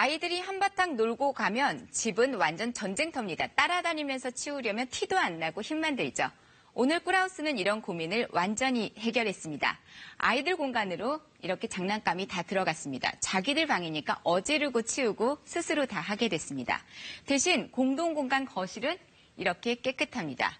아이들이 한바탕 놀고 가면 집은 완전 전쟁터입니다. 따라다니면서 치우려면 티도 안 나고 힘만 들죠. 오늘 꿀하우스는 이런 고민을 완전히 해결했습니다. 아이들 공간으로 이렇게 장난감이 다 들어갔습니다. 자기들 방이니까 어지르고 치우고 스스로 다 하게 됐습니다. 대신 공동공간 거실은 이렇게 깨끗합니다.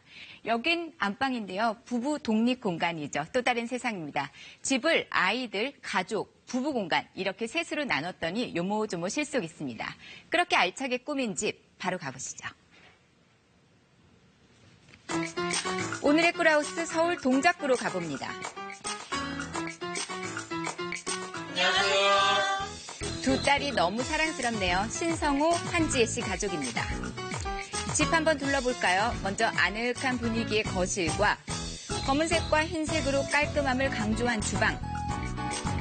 여긴 안방인데요. 부부 독립 공간이죠. 또 다른 세상입니다. 집을 아이들, 가족, 부부 공간 이렇게 셋으로 나눴더니 요모조모 실속 있습니다. 그렇게 알차게 꾸민 집 바로 가보시죠. 오늘의 꿀하우스 서울 동작구로 가봅니다. 안녕하세요. 두 딸이 너무 사랑스럽네요. 신성호, 한지혜 씨 가족입니다. 집 한번 둘러볼까요? 먼저 아늑한 분위기의 거실과 검은색과 흰색으로 깔끔함을 강조한 주방.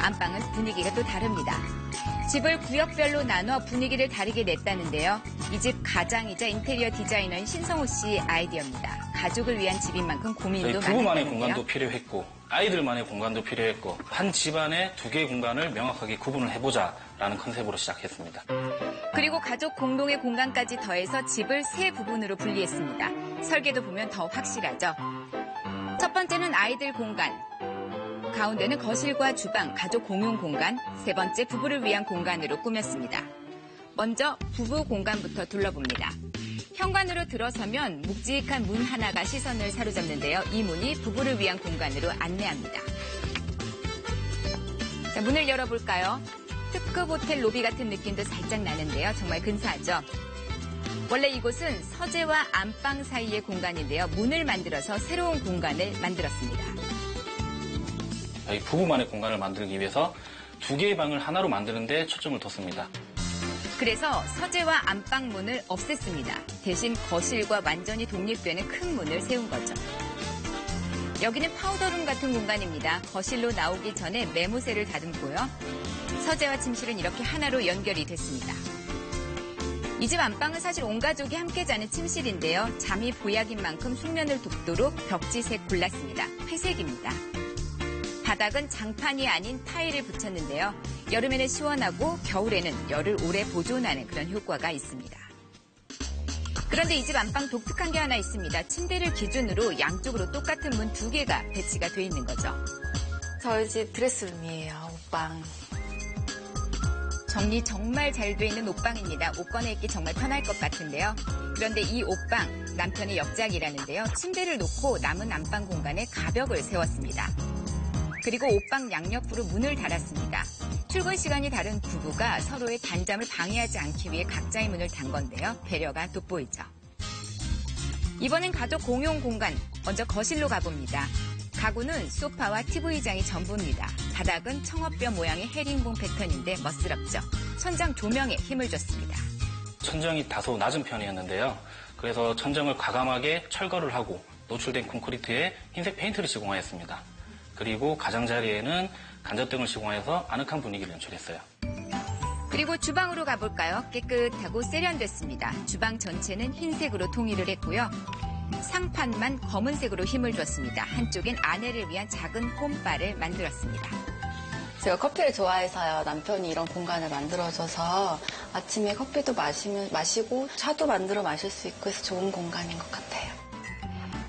안방은 분위기가 또 다릅니다. 집을 구역별로 나눠 분위기를 다르게 냈다는데요. 이 집 가장이자 인테리어 디자이너인 신성호 씨의 아이디어입니다. 가족을 위한 집인 만큼 고민도 많았는데요. 부부만의 공간도 필요했고 아이들만의 공간도 필요했고 한 집안에 두 개의 공간을 명확하게 구분을 해보자라는 컨셉으로 시작했습니다. 그리고 가족 공동의 공간까지 더해서 집을 세 부분으로 분리했습니다. 설계도 보면 더 확실하죠. 첫 번째는 아이들 공간, 가운데는 거실과 주방, 가족 공용 공간, 세 번째 부부를 위한 공간으로 꾸몄습니다. 먼저 부부 공간부터 둘러봅니다. 현관으로 들어서면 묵직한 문 하나가 시선을 사로잡는데요. 이 문이 부부를 위한 공간으로 안내합니다. 자, 문을 열어볼까요? 특급 호텔 로비 같은 느낌도 살짝 나는데요. 정말 근사하죠? 원래 이곳은 서재와 안방 사이의 공간인데요. 문을 만들어서 새로운 공간을 만들었습니다. 부부만의 공간을 만들기 위해서 두 개의 방을 하나로 만드는 데 초점을 뒀습니다. 그래서 서재와 안방 문을 없앴습니다. 대신 거실과 완전히 독립되는 큰 문을 세운 거죠. 여기는 파우더룸 같은 공간입니다. 거실로 나오기 전에 매무새를 다듬고요. 서재와 침실은 이렇게 하나로 연결이 됐습니다. 이 집 안방은 사실 온 가족이 함께 자는 침실인데요. 잠이 보약인 만큼 숙면을 돕도록 벽지색 골랐습니다. 회색입니다. 바닥은 장판이 아닌 타일을 붙였는데요. 여름에는 시원하고 겨울에는 열을 오래 보존하는 그런 효과가 있습니다. 그런데 이 집 안방 독특한 게 하나 있습니다. 침대를 기준으로 양쪽으로 똑같은 문 두 개가 배치가 돼 있는 거죠. 저희 집 드레스룸이에요, 옷방. 정리 정말 잘 돼 있는 옷방입니다. 옷 꺼내 입기 정말 편할 것 같은데요. 그런데 이 옷방, 남편의 역작이라는데요. 침대를 놓고 남은 안방 공간에 가벽을 세웠습니다. 그리고 옷방 양옆으로 문을 달았습니다. 출근 시간이 다른 부부가 서로의 단잠을 방해하지 않기 위해 각자의 문을 단 건데요. 배려가 돋보이죠. 이번엔 가족 공용 공간, 먼저 거실로 가봅니다. 가구는 소파와 TV장이 전부입니다. 바닥은 청어뼈 모양의 헤링봉 패턴인데 멋스럽죠. 천장 조명에 힘을 줬습니다. 천정이 다소 낮은 편이었는데요. 그래서 천정을 과감하게 철거를 하고 노출된 콘크리트에 흰색 페인트를 시공하였습니다. 그리고 가장자리에는 간접등을 시공해서 아늑한 분위기를 연출했어요. 그리고 주방으로 가볼까요? 깨끗하고 세련됐습니다. 주방 전체는 흰색으로 통일을 했고요. 상판만 검은색으로 힘을 줬습니다. 한쪽엔 아내를 위한 작은 홈바를 만들었습니다. 제가 커피를 좋아해서요. 남편이 이런 공간을 만들어줘서 아침에 커피도 마시고 차도 만들어 마실 수 있고 해서 좋은 공간인 것 같아요.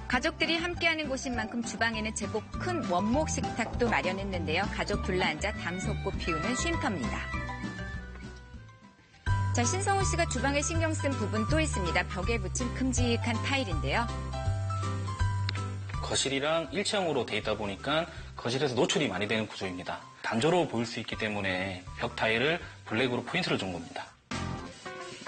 가족들이 함께하는 곳인 만큼 주방에는 제법 큰 원목 식탁도 마련했는데요. 가족 둘러앉아 담소꽃 피우는 쉼터입니다. 자, 신성호 씨가 주방에 신경 쓴 부분 또 있습니다. 벽에 붙인 큼직한 타일인데요. 거실이랑 일체형으로 돼 있다 보니까 거실에서 노출이 많이 되는 구조입니다. 단조로워 보일 수 있기 때문에 벽 타일을 블랙으로 포인트를 준 겁니다.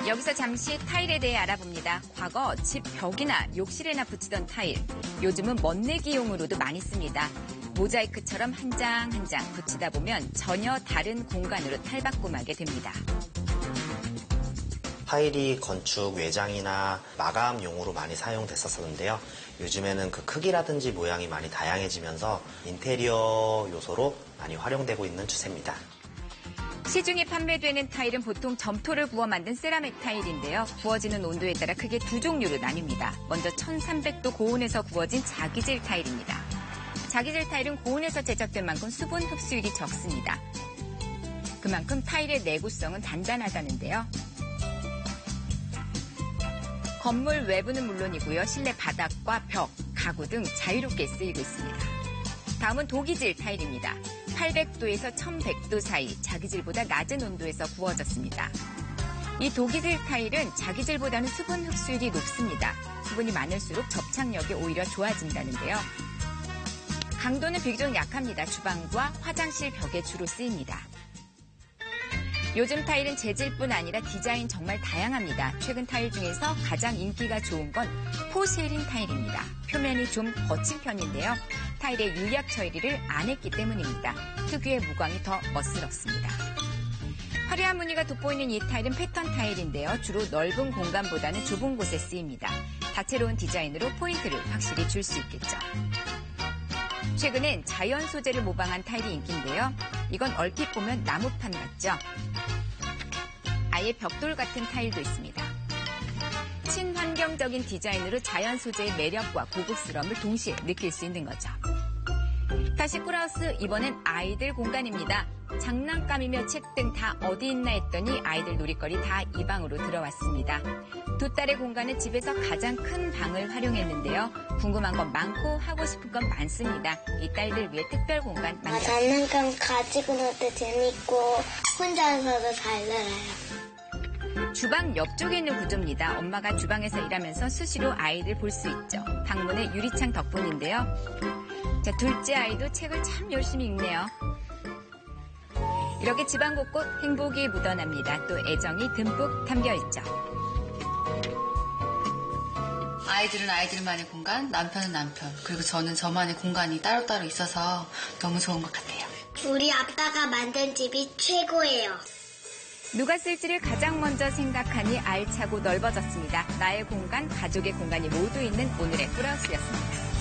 여기서 잠시 타일에 대해 알아봅니다. 과거 집 벽이나 욕실에나 붙이던 타일, 요즘은 멋내기용으로도 많이 씁니다. 모자이크처럼 한 장 한 장 붙이다 보면 전혀 다른 공간으로 탈바꿈하게 됩니다. 타일이 건축 외장이나 마감용으로 많이 사용됐었는데요. 요즘에는 그 크기라든지 모양이 많이 다양해지면서 인테리어 요소로 많이 활용되고 있는 추세입니다. 시중에 판매되는 타일은 보통 점토를 부어 만든 세라믹 타일인데요. 구워지는 온도에 따라 크게 두 종류로 나뉩니다. 먼저 1300도 고온에서 구워진 자기질 타일입니다. 자기질 타일은 고온에서 제작된 만큼 수분 흡수율이 적습니다. 그만큼 타일의 내구성은 단단하다는데요. 건물 외부는 물론이고요. 실내 바닥과 벽, 가구 등 자유롭게 쓰이고 있습니다. 다음은 도기질 타일입니다. 800도에서 1100도 사이 자기질보다 낮은 온도에서 구워졌습니다. 이 도기질 타일은 자기질보다는 수분 흡수율이 높습니다. 수분이 많을수록 접착력이 오히려 좋아진다는데요. 강도는 비교적 약합니다. 주방과 화장실 벽에 주로 쓰입니다. 요즘 타일은 재질뿐 아니라 디자인 정말 다양합니다. 최근 타일 중에서 가장 인기가 좋은 건 포쉐린 타일입니다. 표면이 좀 거친 편인데요. 타일의 유약 처리를 안 했기 때문입니다. 특유의 무광이 더 멋스럽습니다. 화려한 무늬가 돋보이는 이 타일은 패턴 타일인데요. 주로 넓은 공간보다는 좁은 곳에 쓰입니다. 다채로운 디자인으로 포인트를 확실히 줄 수 있겠죠. 최근엔 자연 소재를 모방한 타일이 인기인데요. 이건 얼핏 보면 나무판 같죠? 아예 벽돌 같은 타일도 있습니다. 친환경적인 디자인으로 자연 소재의 매력과 고급스러움을 동시에 느낄 수 있는 거죠. 다시 꿀하우스, 이번엔 아이들 공간입니다. 장난감이며 책 등 다 어디 있나 했더니 아이들 놀이거리 다 이 방으로 들어왔습니다. 두 딸의 공간은 집에서 가장 큰 방을 활용했는데요. 궁금한 건 많고 하고 싶은 건 많습니다. 이 딸들 위해 특별 공간 만들었습니다. 장난감 가지고 놀 때 재밌고 혼자서도 잘 놀아요. 주방 옆쪽에 있는 구조입니다. 엄마가 주방에서 일하면서 수시로 아이들 볼 수 있죠. 방문의 유리창 덕분인데요. 자, 둘째 아이도 책을 참 열심히 읽네요. 이렇게 집안 곳곳 행복이 묻어납니다. 또 애정이 듬뿍 담겨있죠. 아이들은 아이들만의 공간, 남편은 남편, 그리고 저는 저만의 공간이 따로따로 있어서 너무 좋은 것 같아요. 우리 아빠가 만든 집이 최고예요. 누가 쓸지를 가장 먼저 생각하니 알차고 넓어졌습니다. 나의 공간, 가족의 공간이 모두 있는 오늘의 꿀하우스였습니다.